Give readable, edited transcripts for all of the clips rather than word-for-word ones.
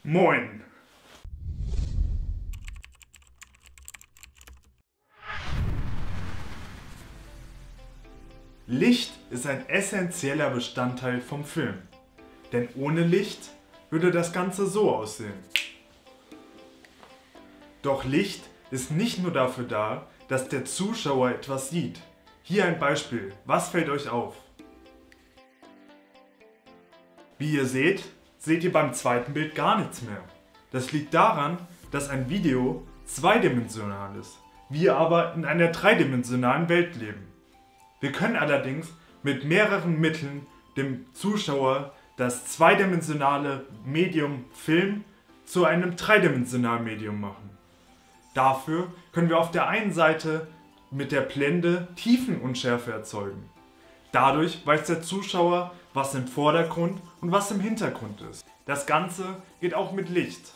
Moin! Licht ist ein essentieller Bestandteil vom Film. Denn ohne Licht würde das Ganze so aussehen. Doch Licht ist nicht nur dafür da, dass der Zuschauer etwas sieht. Hier ein Beispiel. Was fällt euch auf? Wie ihr seht ihr beim zweiten Bild gar nichts mehr. Das liegt daran, dass ein Video zweidimensional ist, wir aber in einer dreidimensionalen Welt leben. Wir können allerdings mit mehreren Mitteln dem Zuschauer das zweidimensionale Medium Film zu einem dreidimensionalen Medium machen. Dafür können wir auf der einen Seite mit der Blende Tiefenunschärfe erzeugen. Dadurch weiß der Zuschauer, was im Vordergrund und was im Hintergrund ist. Das Ganze geht auch mit Licht.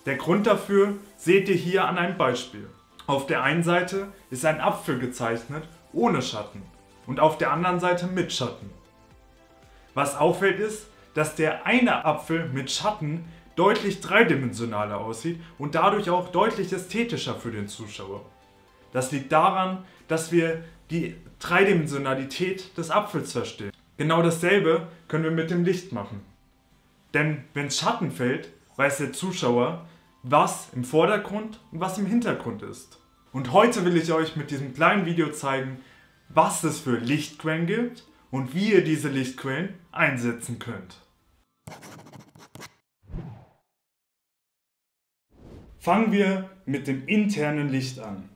Der Grund dafür seht ihr hier an einem Beispiel. Auf der einen Seite ist ein Apfel gezeichnet ohne Schatten und auf der anderen Seite mit Schatten. Was auffällt ist, dass der eine Apfel mit Schatten deutlich dreidimensionaler aussieht und dadurch auch deutlich ästhetischer für den Zuschauer. Das liegt daran, dass wir die Dreidimensionalität des Apfels verstehen. Genau dasselbe können wir mit dem Licht machen. Denn wenn Schatten fällt, weiß der Zuschauer, was im Vordergrund und was im Hintergrund ist. Und heute will ich euch mit diesem kleinen Video zeigen, was es für Lichtquellen gibt und wie ihr diese Lichtquellen einsetzen könnt. Fangen wir mit dem internen Licht an.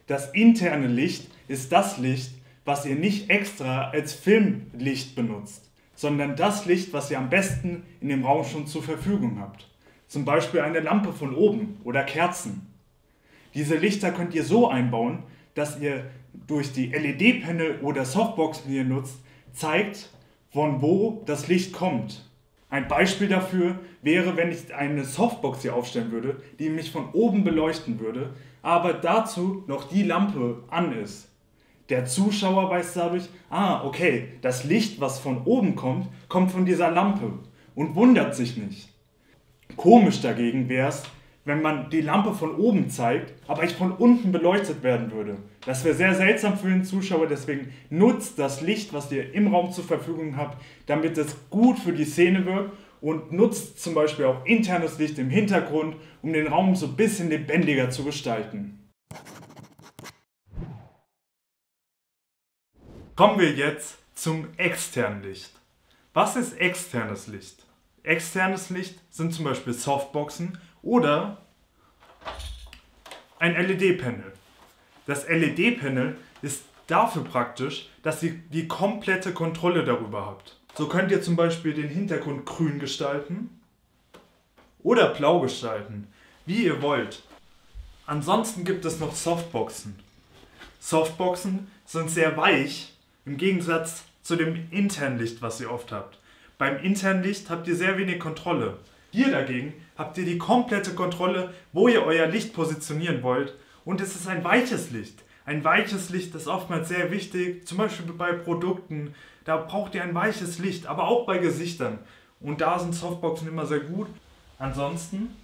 Das interne Licht ist das Licht, was ihr nicht extra als Filmlicht benutzt, sondern das Licht, was ihr am besten in dem Raum schon zur Verfügung habt. Zum Beispiel eine Lampe von oben oder Kerzen. Diese Lichter könnt ihr so einbauen, dass ihr durch die LED-Panel oder Softboxen, die ihr nutzt, zeigt, von wo das Licht kommt. Ein Beispiel dafür wäre, wenn ich eine Softbox hier aufstellen würde, die mich von oben beleuchten würde, aber dazu noch die Lampe an ist. Der Zuschauer weiß dadurch, okay, das Licht, was von oben kommt, kommt von dieser Lampe und wundert sich nicht. Komisch dagegen wäre es, wenn man die Lampe von oben zeigt, aber ich von unten beleuchtet werden würde. Das wäre sehr seltsam für den Zuschauer, deswegen nutzt das Licht, was ihr im Raum zur Verfügung habt, damit es gut für die Szene wirkt und nutzt zum Beispiel auch internes Licht im Hintergrund, um den Raum so ein bisschen lebendiger zu gestalten. Kommen wir jetzt zum externen Licht. Was ist externes Licht? Externes Licht sind zum Beispiel Softboxen oder ein LED-Panel. Das LED-Panel ist dafür praktisch, dass ihr die komplette Kontrolle darüber habt. So könnt ihr zum Beispiel den Hintergrund grün gestalten oder blau gestalten, wie ihr wollt. Ansonsten gibt es noch Softboxen. Softboxen sind sehr weich, im Gegensatz zu dem internen Licht, was ihr oft habt. Beim internen Licht habt ihr sehr wenig Kontrolle. Hier dagegen habt ihr die komplette Kontrolle, wo ihr euer Licht positionieren wollt. Und es ist ein weiches Licht. Ein weiches Licht ist oftmals sehr wichtig, zum Beispiel bei Produkten. Da braucht ihr ein weiches Licht, aber auch bei Gesichtern. Und da sind Softboxen immer sehr gut. Ansonsten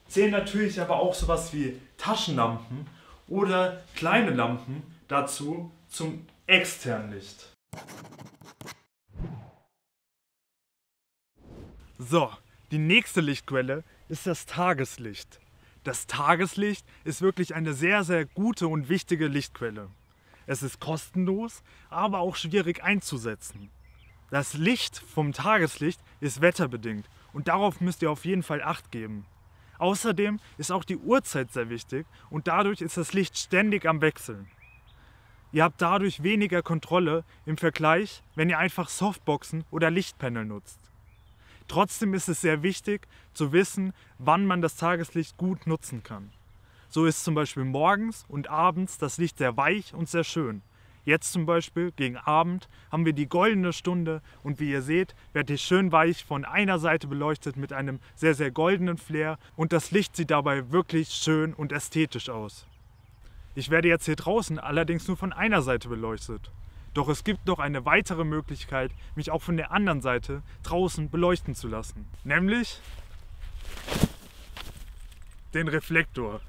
zählen natürlich aber auch sowas wie Taschenlampen oder kleine Lampen dazu zum externen Licht. So, die nächste Lichtquelle ist das Tageslicht. Das Tageslicht ist wirklich eine sehr, sehr gute und wichtige Lichtquelle. Es ist kostenlos, aber auch schwierig einzusetzen. Das Licht vom Tageslicht ist wetterbedingt und darauf müsst ihr auf jeden Fall Acht geben. Außerdem ist auch die Uhrzeit sehr wichtig und dadurch ist das Licht ständig am Wechseln. Ihr habt dadurch weniger Kontrolle im Vergleich, wenn ihr einfach Softboxen oder Lichtpanel nutzt. Trotzdem ist es sehr wichtig zu wissen, wann man das Tageslicht gut nutzen kann. So ist zum Beispiel morgens und abends das Licht sehr weich und sehr schön. Jetzt zum Beispiel gegen Abend haben wir die goldene Stunde und wie ihr seht, werde ich schön weich von einer Seite beleuchtet mit einem sehr, sehr goldenen Flair und das Licht sieht dabei wirklich schön und ästhetisch aus. Ich werde jetzt hier draußen allerdings nur von einer Seite beleuchtet. Doch es gibt noch eine weitere Möglichkeit, mich auch von der anderen Seite draußen beleuchten zu lassen. Nämlich Den Reflektor.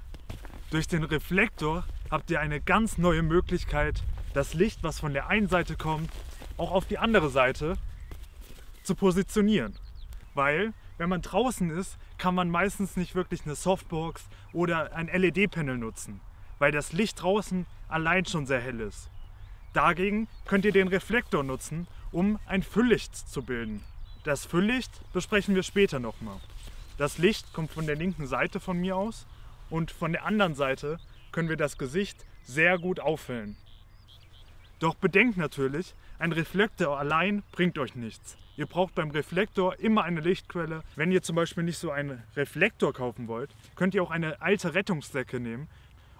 Durch den Reflektor habt ihr eine ganz neue Möglichkeit, das Licht, was von der einen Seite kommt, auch auf die andere Seite zu positionieren. Weil, wenn man draußen ist, kann man meistens nicht wirklich eine Softbox oder ein LED-Panel nutzen, weil das Licht draußen allein schon sehr hell ist. Dagegen könnt ihr den Reflektor nutzen, um ein Fülllicht zu bilden. Das Fülllicht besprechen wir später nochmal. Das Licht kommt von der linken Seite von mir aus und von der anderen Seite können wir das Gesicht sehr gut aufhellen. Doch bedenkt natürlich, ein Reflektor allein bringt euch nichts. Ihr braucht beim Reflektor immer eine Lichtquelle. Wenn ihr zum Beispiel nicht so einen Reflektor kaufen wollt, könnt ihr auch eine alte Rettungsdecke nehmen.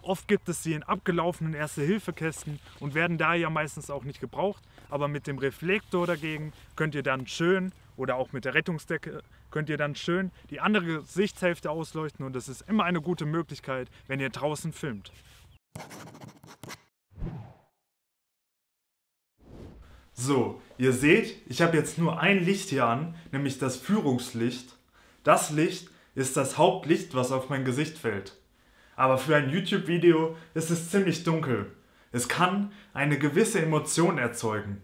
Oft gibt es sie in abgelaufenen Erste-Hilfe-Kästen und werden da ja meistens auch nicht gebraucht. Aber mit dem Reflektor dagegen könnt ihr dann schön, oder auch mit der Rettungsdecke, könnt ihr dann schön die andere Gesichtshälfte ausleuchten. Und das ist immer eine gute Möglichkeit, wenn ihr draußen filmt. So, ihr seht, ich habe jetzt nur ein Licht hier an, nämlich das Führungslicht. Das Licht ist das Hauptlicht, was auf mein Gesicht fällt. Aber für ein YouTube-Video ist es ziemlich dunkel. Es kann eine gewisse Emotion erzeugen,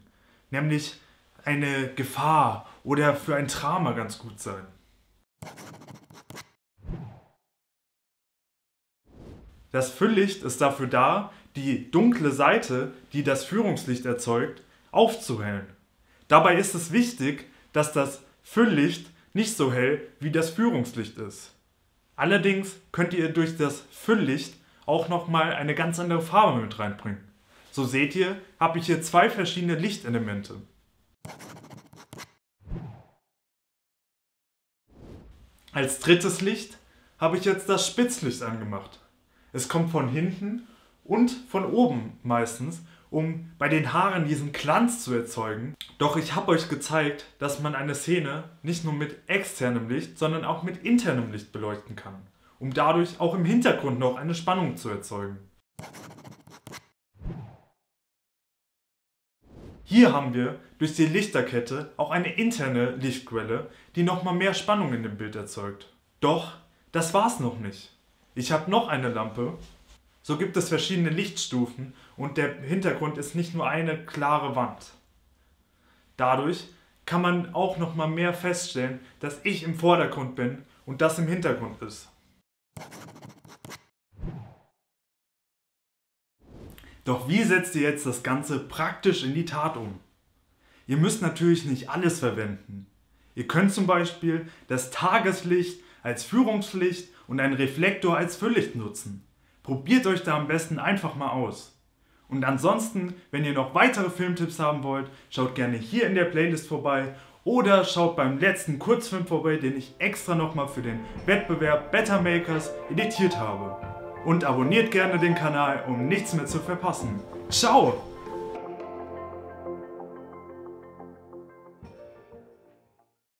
nämlich eine Gefahr oder für ein Drama ganz gut sein. Das Fülllicht ist dafür da, die dunkle Seite, die das Führungslicht erzeugt, aufzuhellen. Dabei ist es wichtig, dass das Fülllicht nicht so hell wie das Führungslicht ist. Allerdings könnt ihr durch das Fülllicht auch nochmal eine ganz andere Farbe mit reinbringen. So seht ihr, habe ich hier zwei verschiedene Lichtelemente. Als drittes Licht habe ich jetzt das Spitzlicht angemacht. Es kommt von hinten und von oben meistens, um bei den Haaren diesen Glanz zu erzeugen. Doch ich habe euch gezeigt, dass man eine Szene nicht nur mit externem Licht, sondern auch mit internem Licht beleuchten kann, um dadurch auch im Hintergrund noch eine Spannung zu erzeugen. Hier haben wir durch die Lichterkette auch eine interne Lichtquelle, die nochmal mehr Spannung in dem Bild erzeugt. Doch das war's noch nicht. Ich habe noch eine Lampe. So gibt es verschiedene Lichtstufen und der Hintergrund ist nicht nur eine klare Wand. Dadurch kann man auch noch mal mehr feststellen, dass ich im Vordergrund bin und das im Hintergrund ist. Doch wie setzt ihr jetzt das Ganze praktisch in die Tat um? Ihr müsst natürlich nicht alles verwenden. Ihr könnt zum Beispiel das Tageslicht als Führungslicht und einen Reflektor als Fülllicht nutzen. Probiert euch da am besten einfach mal aus. Und ansonsten, wenn ihr noch weitere Filmtipps haben wollt, schaut gerne hier in der Playlist vorbei oder schaut beim letzten Kurzfilm vorbei, den ich extra nochmal für den Wettbewerb Better Makers editiert habe. Und abonniert gerne den Kanal, um nichts mehr zu verpassen. Ciao!